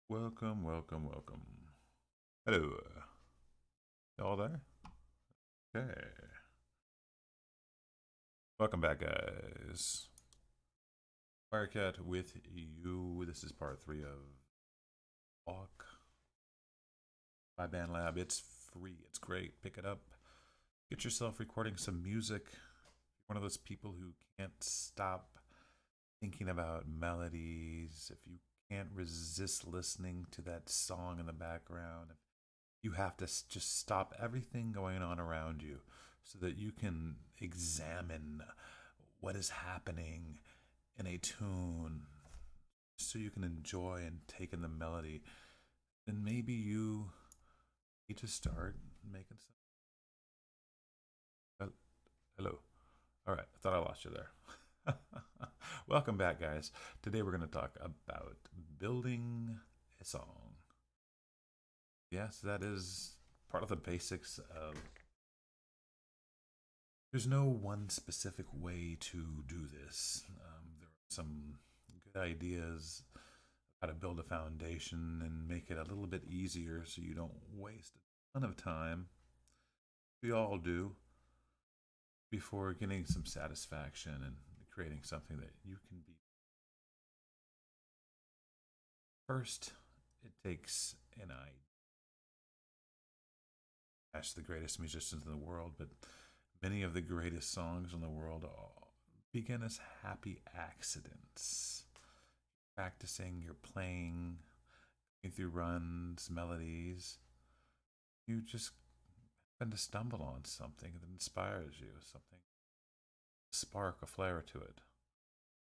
Welcome, welcome, welcome. Hello. Y'all there? Okay. Welcome back, guys. Firecat with you. This is part 3 of Walk by Band Lab. It's free. It's great. Pick it up. Get yourself recording some music. If you're one of those people who can't stop thinking about melodies, if you can't resist listening to that song in the background, you have to just stop everything going on around you so that you can examine what is happening in a tune, so you can enjoy and take in the melody. And maybe you need to start making some. Hello. All right, I thought I lost you there. Welcome back, guys. Today we're going to talk about building a song. Yes, that is part of the basics of. There's no one specific way to do this. There are some good ideas how to build a foundation and make it a little bit easier so you don't waste a ton of time. We all do before getting some satisfaction and creating something that you can be. First, it takes an idea. Ask the greatest musicians in the world, but many of the greatest songs in the world begin as happy accidents. Practicing, you're playing, going through runs, melodies. You just happen to stumble on something that inspires you, something, spark, a flare to it,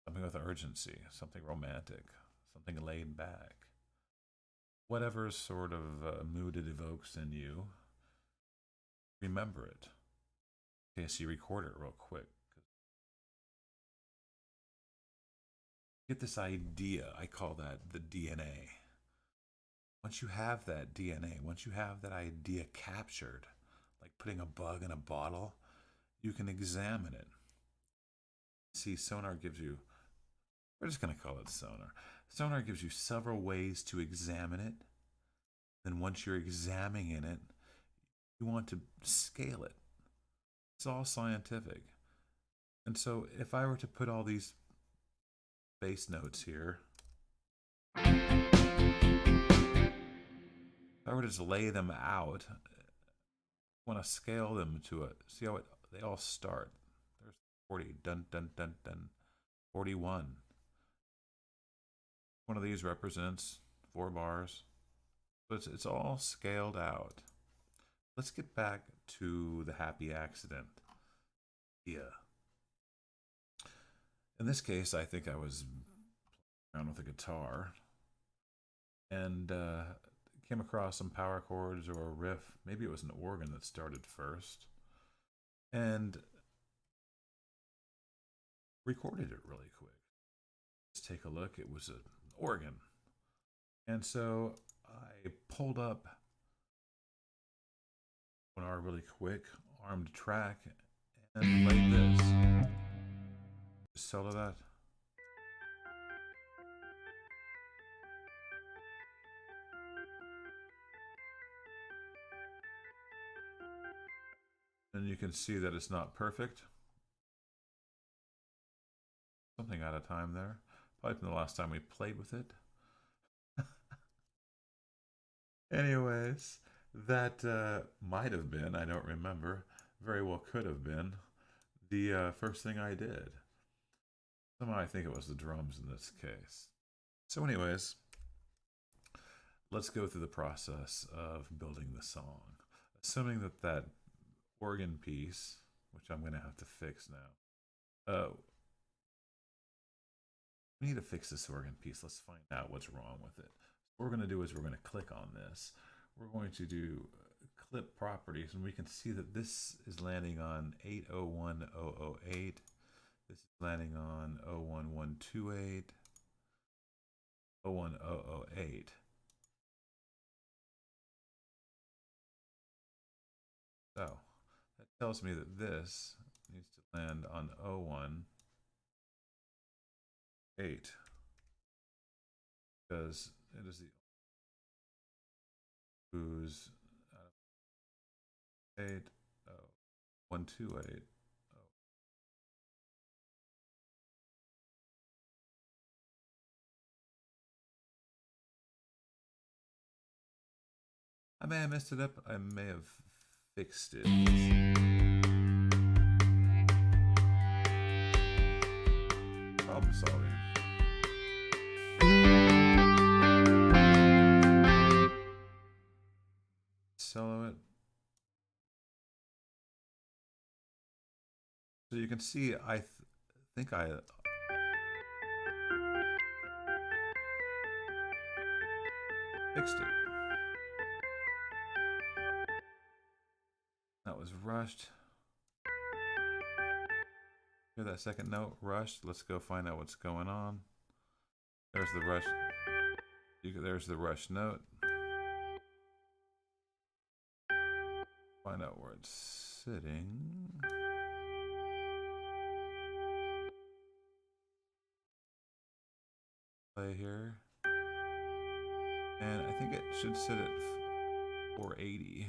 something with urgency, something romantic, something laid back. Whatever sort of mood it evokes in you, remember it. Okay, so you record it real quick. Get this idea, I call that the DNA. Once you have that DNA, once you have that idea captured, like putting a bug in a bottle, you can examine it. See, sonar gives you, we're just going to call it sonar. Sonar gives you several ways to examine it. Then once you're examining it, you want to scale it. It's all scientific. And so if I were to put all these bass notes here, if I were to just lay them out, I want to scale them to it. See how they all start. There's 40, dun dun dun dun, 41. One of these represents 4 bars. So it's all scaled out. Let's get back to the happy accident. Yeah. In this case, I think I was playing around with a guitar and came across some power chords or a riff. Maybe it was an organ that started first, and recorded it really quick. Let's take a look. It was an organ. And so I pulled up an R really quick, armed track, and played this. Just solo that. And you can see that it's not perfect. Something out of time there. Probably from the last time we played with it. Anyways, that might have been, I don't remember, very well could have been the first thing I did. Somehow I think it was the drums in this case. So, anyways, let's go through the process of building the song. Assuming that that organ piece, which I'm going to have to fix now, we need to fix this organ piece. Let's find out what's wrong with it. What we're going to do is we're going to click on this. We're going to do clip properties, and we can see that this is landing on 801008. This is landing on 01128, 01008. So that tells me that this needs to land on 018 because it is the use 8, 1, 2, 8. I may have messed it up. I may have fixed it. Problem solving. Solo it. So you can see, I think I fixed it. That was rushed. Hear that second note, rushed. Let's go find out what's going on. There's the rush. There's the rush note. Find out where it's sitting. Play here. And I think it should sit at 480.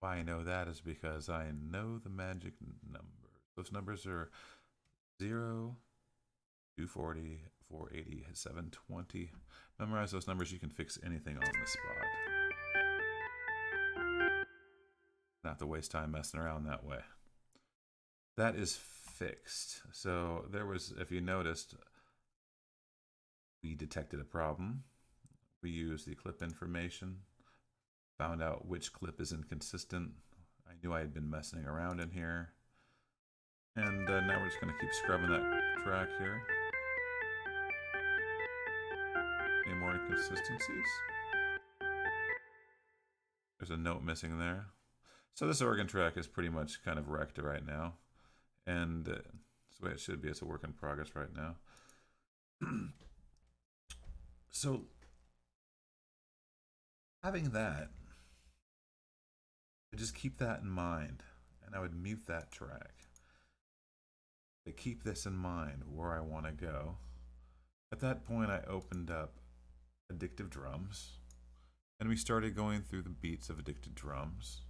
Why I know that is because I know the magic numbers. Those numbers are 0, 240, 480, 720. Memorize those numbers. You can fix anything on the spot. Not have to waste time messing around that way. That is fixed. So there was, if you noticed, we detected a problem. We used the clip information, found out which clip is inconsistent. I knew I had been messing around in here. And now we're just going to keep scrubbing that track here. Any more inconsistencies? There's a note missing there. So this organ track is pretty much kind of wrecked right now. And that's the way it should be. It's a work in progress right now. So having that, I just keep that in mind, and I would mute that track. To keep this in mind where I want to go. At that point, I opened up Addictive Drums, and we started going through the beats of Addictive Drums.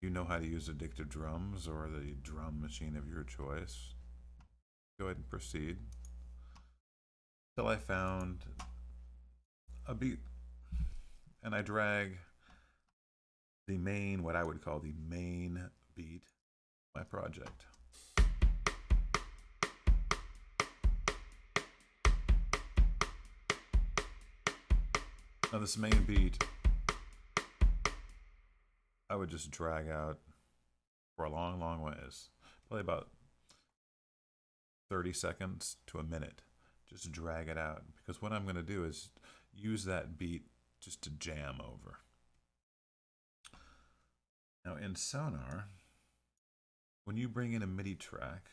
You know how to use Addictive Drums or the drum machine of your choice. Go ahead and proceed. Till I found a beat. And I drag the main, what I would call the main beat, of my project. Now this main beat, I would just drag out for a long, long ways. Probably about 30 seconds to a minute. Just drag it out. Because what I'm going to do is use that beat just to jam over. Now in Sonar, when you bring in a MIDI track,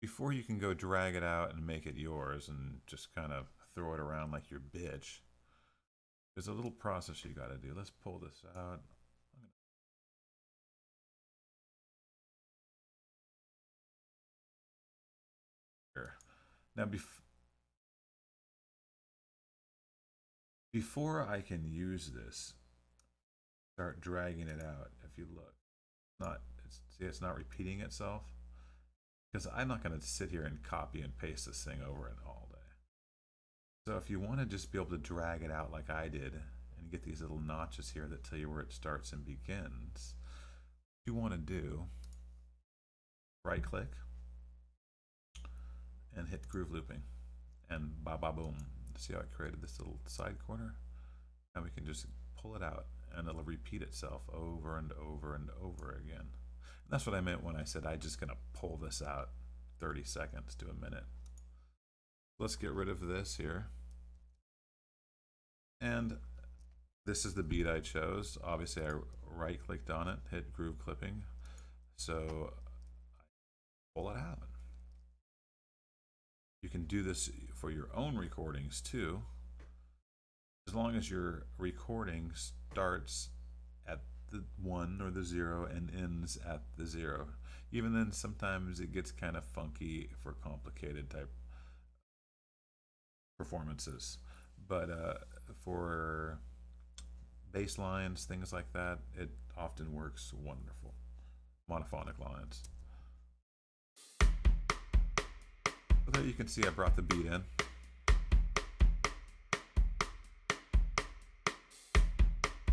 before you can go drag it out and make it yours and just kind of throw it around like your bitch, there's a little process you got to do. Let's pull this out. Here. Now before I can use this, start dragging it out. If you look, see, it's not repeating itself. Because I'm not going to sit here and copy and paste this thing over it all day. So if you want to just be able to drag it out like I did and get these little notches here that tell you where it starts and begins, what you want to do, right click and hit groove looping and ba ba boom. See how it created this little side corner? Now we can just pull it out and it'll repeat itself over and over and over again. That's what I meant when I said I'm just going to pull this out 30 seconds to a minute. Let's get rid of this here. And this is the beat I chose. Obviously, I right-clicked on it, hit groove clipping. So I pull it out. You can do this for your own recordings too, as long as your recording starts at the 1 or the 0 and ends at the 0. Even then, sometimes it gets kind of funky for complicated type performances. But for bass lines, things like that, it often works wonderful. Monophonic lines. So there you can see I brought the beat in.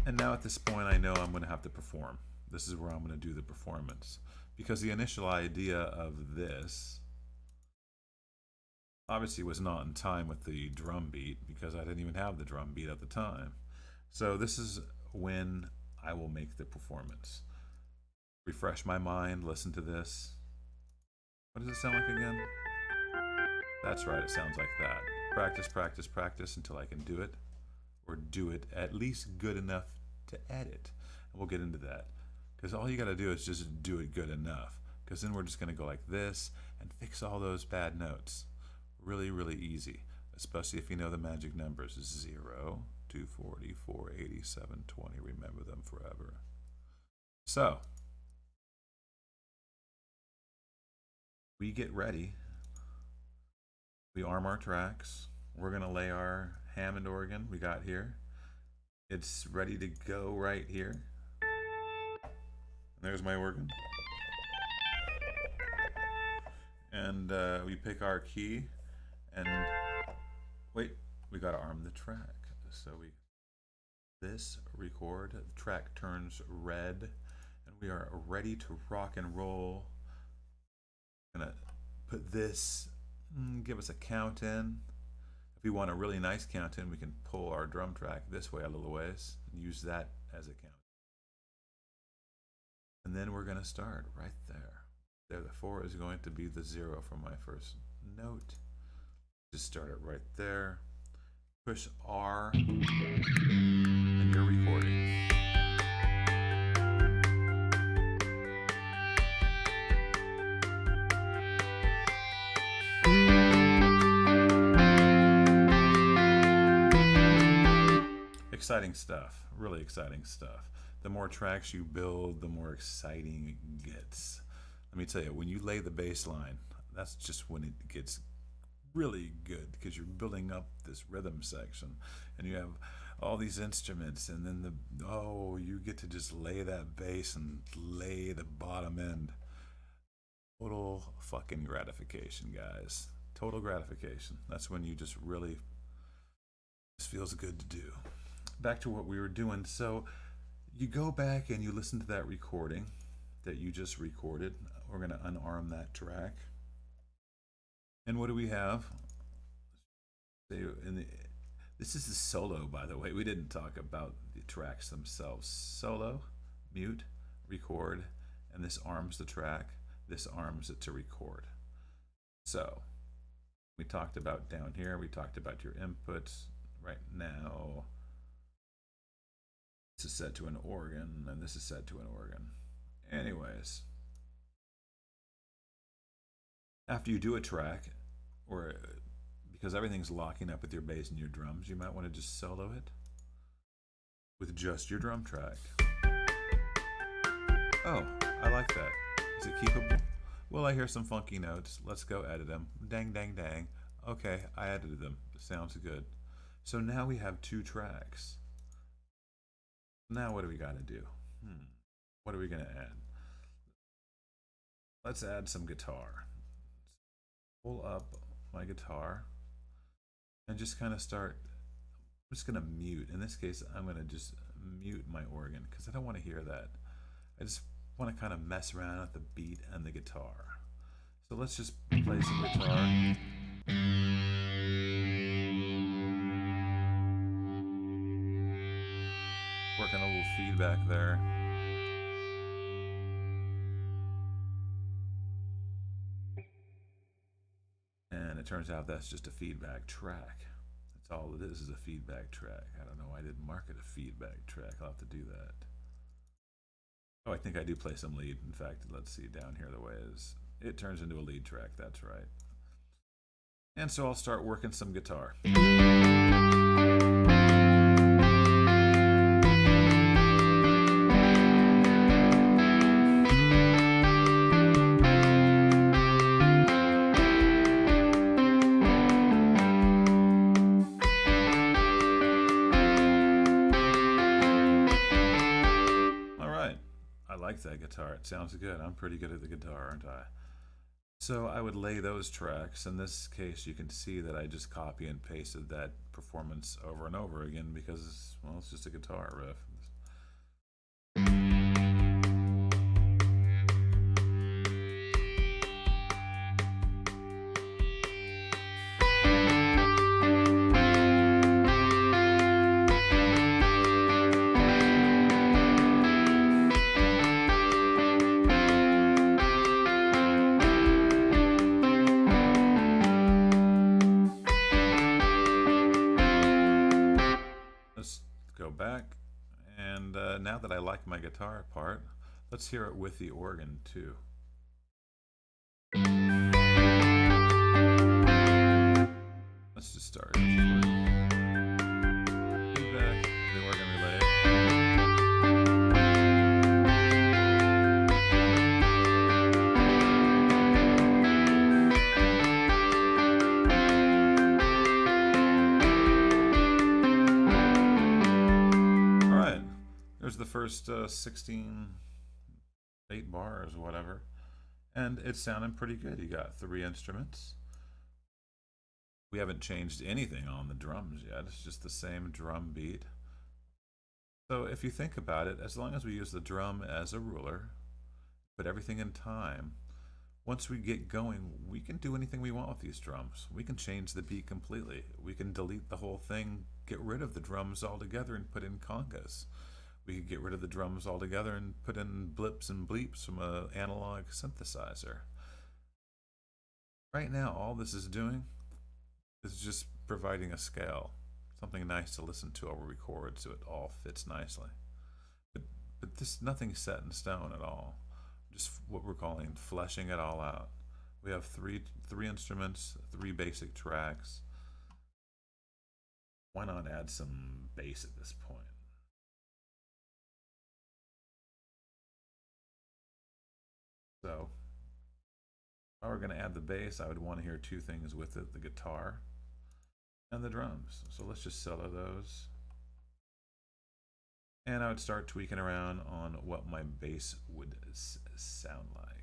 And now at this point I know I'm going to have to perform. This is where I'm going to do the performance. Because the initial idea of this obviously was not in time with the drum beat, because I didn't even have the drum beat at the time. So this is when I will make the performance. Refresh my mind, listen to this. What does it sound like again? That's right, it sounds like that. Practice, practice, practice until I can do it, or do it at least good enough to edit. And we'll get into that. Because all you got to do is just do it good enough. Because then we're just going to go like this and fix all those bad notes. Really, really easy. Especially if you know the magic numbers. 0, 240, 480, 720. Remember them forever. So, we get ready. We arm our tracks. We're going to lay our Hammond organ we got here. It's ready to go right here. And there's my organ. And we pick our key and wait, we gotta arm the track. So this record, the track turns red and we are ready to rock and roll. I'm gonna put this, give us a count in. If we want a really nice count in, we can pull our drum track this way a little ways and use that as a count. And then we're going to start right there. There, the 4 is going to be the 0 for my first note. Just start it right there. Push R, and you're recording. Exciting stuff, really exciting stuff. The more tracks you build, the more exciting it gets. Let me tell you, when you lay the bass line, that's just when it gets really good, because you're building up this rhythm section and you have all these instruments, and then you get to just lay that bass and lay the bottom end. Total fucking gratification, guys. Total gratification. That's when you just really, just feels good to do. Back to what we were doing. So you go back and you listen to that recording that you just recorded. We're going to unarm that track. And what do we have? This is the solo, by the way. We didn't talk about the tracks themselves. Solo, mute, record, and this arms the track. This arms it to record. So we talked about down here, we talked about your inputs. Right now, this is set to an organ, and this is set to an organ. Anyways, after you do a track, or because everything's locking up with your bass and your drums, you might want to just solo it with just your drum track. Oh, I like that. Is it keepable? Well, I hear some funky notes. Let's go edit them. Dang, dang, dang. Okay, I edited them. Sounds good. So now we have 2 tracks. Now what do we got to do? What are we going to add? Let's add some guitar. Pull up my guitar and just kind of start. I'm just going to mute. In this case, I'm going to just mute my organ because I don't want to hear that. I just want to kind of mess around with the beat and the guitar. So let's just play some guitar. Working a little feedback there. And it turns out that's just a feedback track. That's all it is a feedback track. I don't know why I didn't mark it a feedback track. I'll have to do that. Oh, I think I do play some lead. In fact, let's see down here the way it turns into a lead track. That's right. And so I'll start working some guitar. guitar. It sounds good. I'm pretty good at the guitar, aren't I? So I would lay those tracks. In this case, you can see that I just copy and pasted that performance over and over again because, well, it's just a guitar riff. Let's go back, and now that I like my guitar part, let's hear it with the organ too. Let's just start. Feedback, the organ relay. There's the first 16, 8 bars, whatever, and it's sounding pretty good. You got 3 instruments. We haven't changed anything on the drums yet. It's just the same drum beat. So if you think about it, as long as we use the drum as a ruler, put everything in time, once we get going, we can do anything we want with these drums. We can change the beat completely. We can delete the whole thing, get rid of the drums altogether, and put in congas. We could get rid of the drums altogether and put in blips and bleeps from an analog synthesizer. Right now, all this is doing is just providing a scale, something nice to listen to over record so it all fits nicely. But this nothing's set in stone at all. Just what we're calling fleshing it all out. We have three instruments, 3 basic tracks. Why not add some bass at this point? So, if I were going to add the bass, I would want to hear 2 things with it, the guitar and the drums. So let's just solo those. And I would start tweaking around on what my bass would sound like.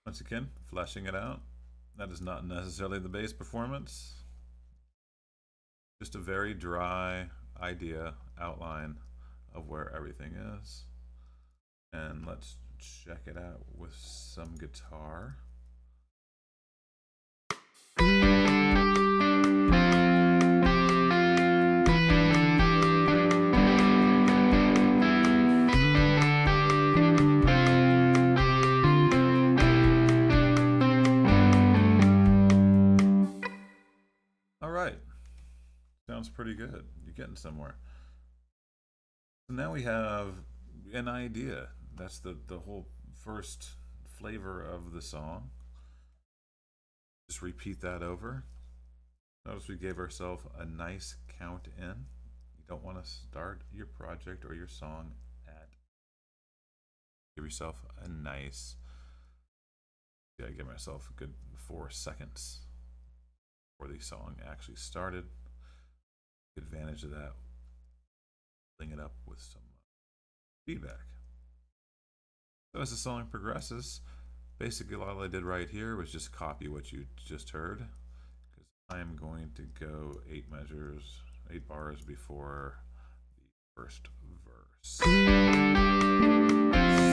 Once again, fleshing it out. That is not necessarily the bass performance. Just a very dry idea, outline of where everything is. And let's check it out with some guitar. Sounds pretty good. You're getting somewhere. So now we have an idea. That's the whole first flavor of the song. Just repeat that over. Notice we gave ourselves a nice count in. You don't want to start your project or your song at. Give yourself a nice. Yeah, give myself a good 4 seconds before the song actually started. Advantage of that, filling it up with some feedback. So as the song progresses, basically all I did right here was just copy what you just heard, because I am going to go 8 measures, 8 bars before the first verse.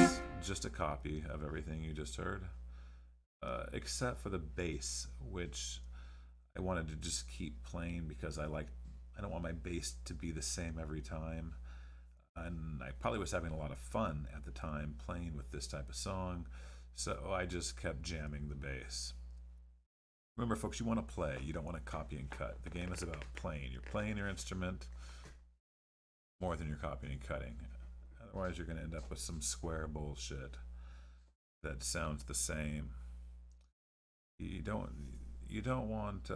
It's just a copy of everything you just heard, except for the bass, which I wanted to just keep playing because I don't want my bass to be the same every time. And I probably was having a lot of fun at the time playing with this type of song, so I just kept jamming the bass. Remember, folks, you want to play. You don't want to copy and cut. The game is about playing. You're playing your instrument more than you're copying and cutting. Otherwise, you're going to end up with some square bullshit. that sounds the same. You don't you don't want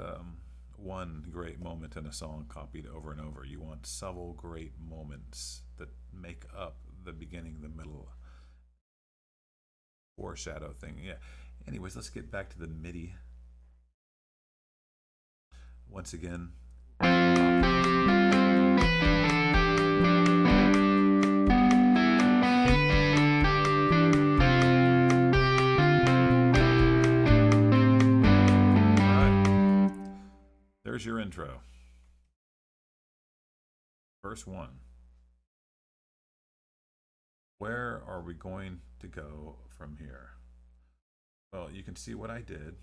one great moment in a song copied over and over. You want several great moments that make up the beginning, the middle, foreshadow thing. Yeah. Anyways, let's get back to the MIDI. Once again. There's your intro. Verse 1. Where are we going to go from here? Well, you can see what I did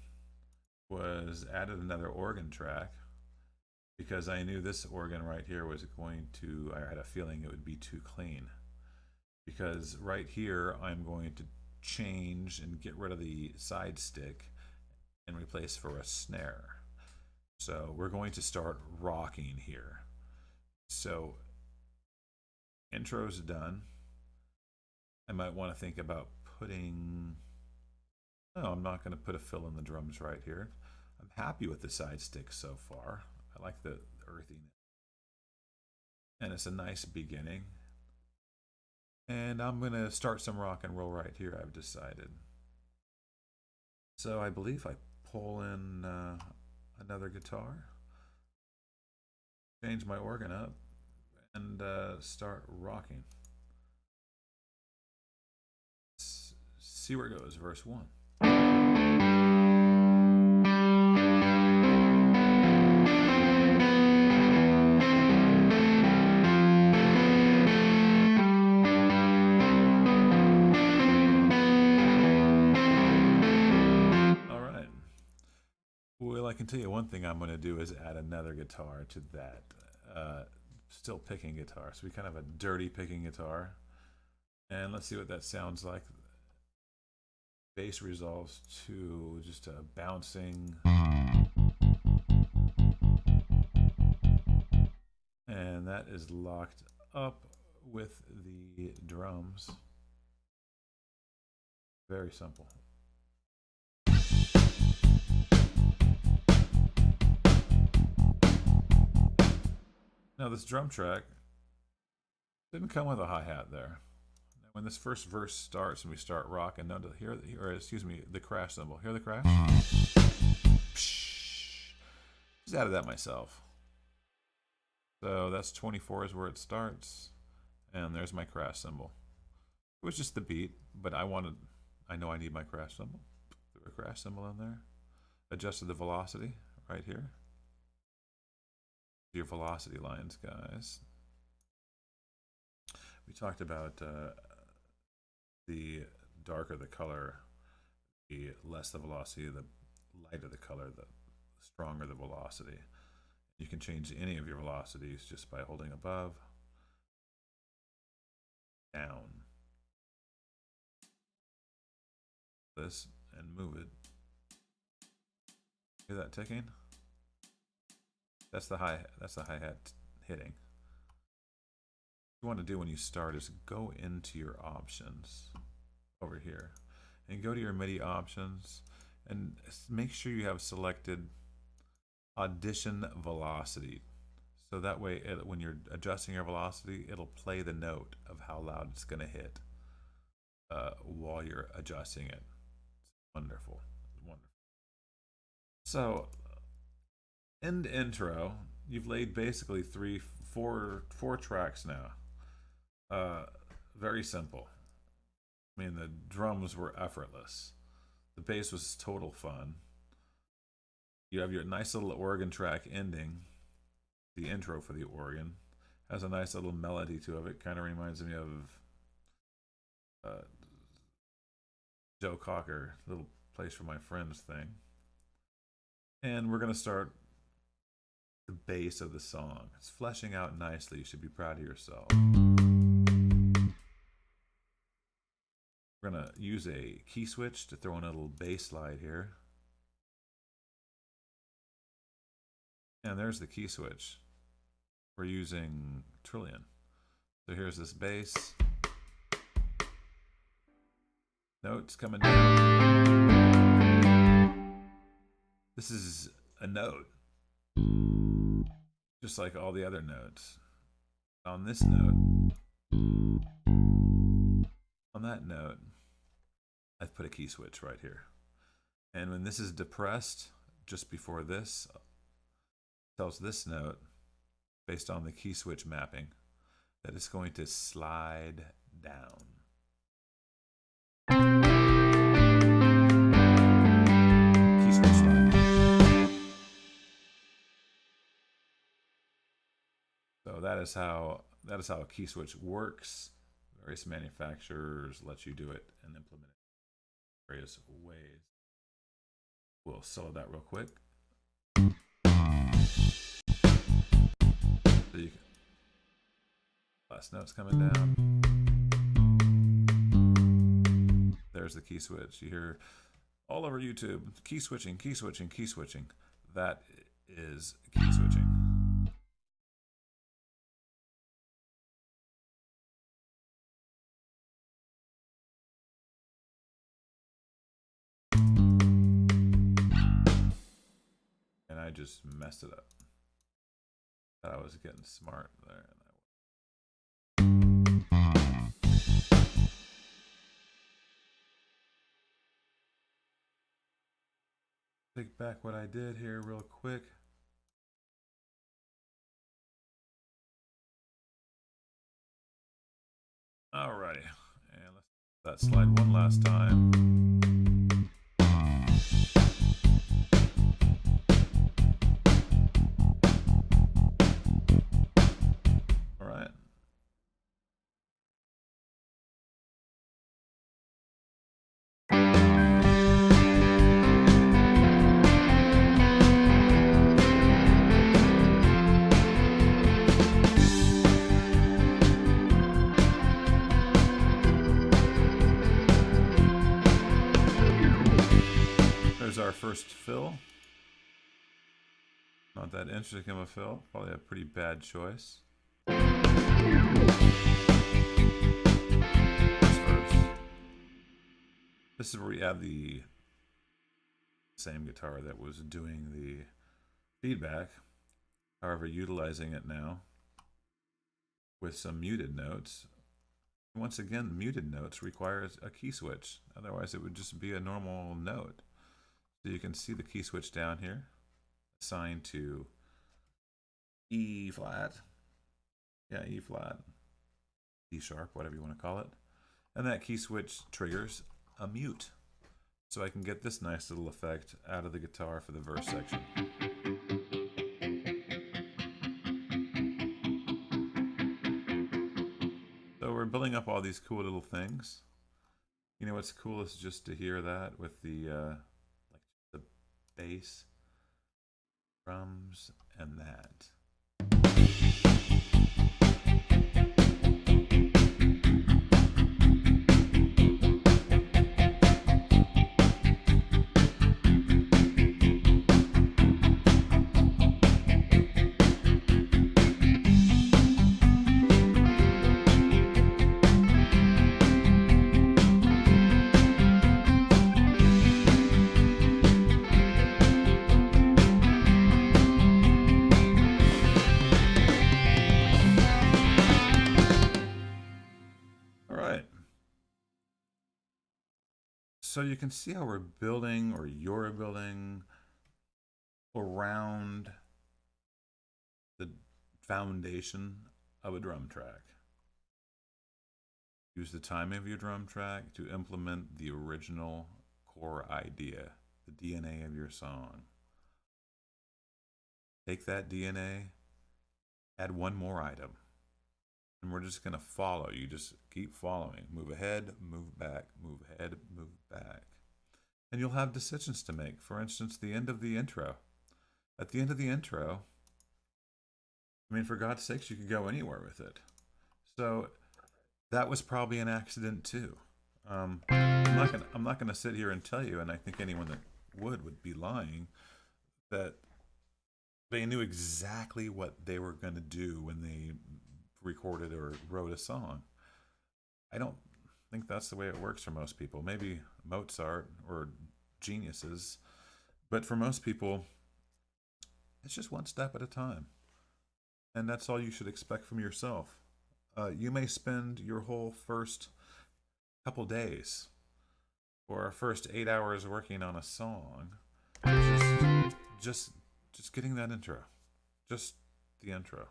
was added another organ track because I knew this organ right here was going to, I had a feeling it would be too clean. Because right here, I'm going to change and get rid of the side stick and replace for a snare. So we're going to start rocking here. So intro's done. I might want to think about putting, no, I'm not going to put a fill in the drums right here. I'm happy with the side stick so far. I like the earthiness. And it's a nice beginning. And I'm going to start some rock and roll right here, I've decided. So I believe I pull in another guitar, change my organ up, and start rocking. Let's see where it goes, verse 1. Well, I can tell you one thing I'm going to do is add another guitar to that. Still picking guitar. So we kind of have a dirty picking guitar. And let's see what that sounds like. Bass resolves to just a bouncing. And that is locked up with the drums. Very simple. Now this drum track didn't come with a hi-hat there. When this first verse starts and we start rocking, now to hear, or excuse me, the crash cymbal. Hear the crash? Just added that myself. So that's 24 is where it starts, and there's my crash cymbal. It was just the beat, but I know I need my crash cymbal. Threw a crash cymbal in there. Adjusted the velocity right here. Your velocity lines, guys. We talked about the darker the color, the less the velocity, the lighter the color, the stronger the velocity. You can change any of your velocities just by holding above, down, this, and move it. Hear that ticking? That's the hi-hat hitting. What you want to do when you start is go into your options over here and go to your MIDI options and make sure you have selected audition velocity. So that way when you're adjusting your velocity, it'll play the note of how loud it's going to hit while you're adjusting it. It's wonderful. Wonderful. So in the intro, you've laid basically four tracks now. Very simple. I mean, the drums were effortless. The bass was total fun. You have your nice little organ track ending. The intro for the organ has a nice little melody to it. Kind of reminds me of Joe Cocker, Little Place for My Friends thing. And we're going to start the bass of the song. It's fleshing out nicely. You should be proud of yourself. We're going to use a key switch to throw in a little bass slide here. And there's the key switch. We're using Trillion. So here's this bass. Notes coming down. This is a note, just like all the other notes. On this note, on that note, I've put a key switch right here. And when this is depressed, just before this, tells this note, based on the key switch mapping, that it's going to slide down. Key switch slide. So that is how a key switch works. Various manufacturers let you do it and implement it in various ways. We'll solo that real quick. So you can, last note's coming down. There's the key switch. You hear all over YouTube, key switching, key switching, key switching. That is key switching. And I just messed it up. Thought I was getting smart there. Take back what I did here real quick. Alrighty, and let's that slide one last time. All right. There's our first fill. Not that interesting of a fill. Probably a pretty bad choice. This is where you have the same guitar that was doing the feedback, however utilizing it now with some muted notes. Once again, muted notes requires a key switch. Otherwise it would just be a normal note. So you can see the key switch down here, assigned to E flat. Yeah, E flat, D sharp, whatever you want to call it. And that key switch triggers a mute. So I can get this nice little effect out of the guitar for the verse section. So we're building up all these cool little things. You know what's cool is just to hear that with the like the bass, drums, and that. So you can see how we're building, or you're building, around the foundation of a drum track. Use the timing of your drum track to implement the original core idea, the DNA of your song. Take that DNA, add one more item, and we're just going to follow. You just keep following. Move ahead, move back, move ahead, move back. And you'll have decisions to make. For instance, the end of the intro. At the end of the intro, I mean, for God's sakes, you could go anywhere with it. So that was probably an accident too. I'm not gonna sit here and tell you, and I think anyone that would be lying, that they knew exactly what they were going to do when they recorded or wrote a song. I don't think that's the way it works for most people. Maybe Mozart or geniuses, but for most people, it's just one step at a time. And that's all you should expect from yourself. You may spend your whole first couple days or first 8 hours working on a song, just just just getting that intro, just the intro,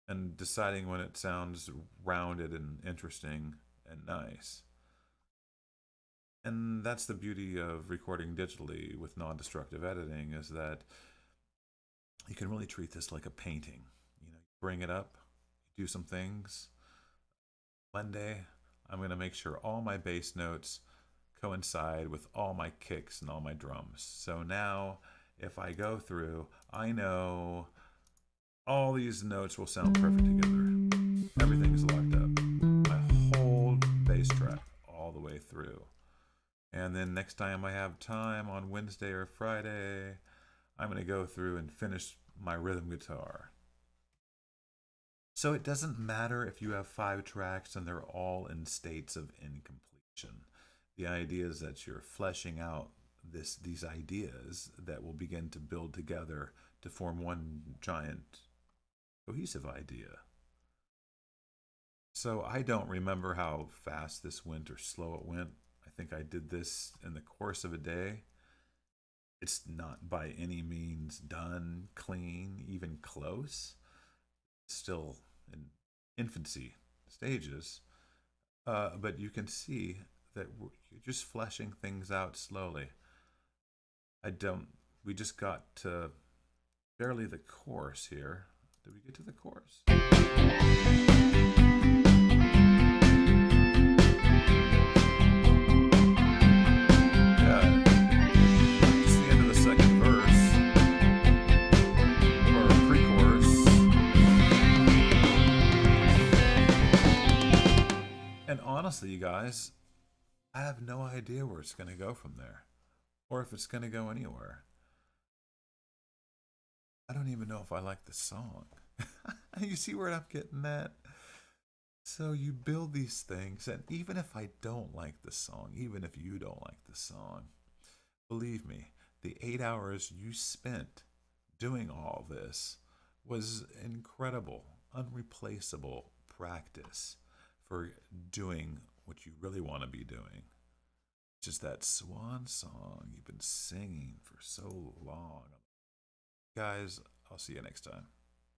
and deciding when it sounds rounded and interesting and nice. And that's the beauty of recording digitally with non-destructive editing, is that you can really treat this like a painting. You bring it up, you do some things. Monday, I'm going to make sure all my bass notes coincide with all my kicks and all my drums. So now, if I go through, I know all these notes will sound perfect together. Everything's locked up. My whole bass track all the way through. And then next time I have time on Wednesday or Friday, I'm going to go through and finish my rhythm guitar. So it doesn't matter if you have 5 tracks and they're all in states of incompletion. The idea is that you're fleshing out these ideas that will begin to build together to form one giant cohesive idea. So I don't remember how fast this went or slow it went. I think I did this in the course of a day. It's not by any means done, clean, even close. It's still in infancy stages. But you can see that you're just fleshing things out slowly. We just got to barely the chorus here. Did we get to the chorus? And honestly, you guys, I have no idea where it's going to go from there, or if it's going to go anywhere. I don't even know if I like the song. You see where I'm getting at? So you build these things, and even if I don't like the song, even if you don't like the song, believe me, the 8 hours you spent doing all this was incredible, unreplaceable practice for doing what you really want to be doing. Just that swan song you've been singing for so long. Guys, I'll see you next time.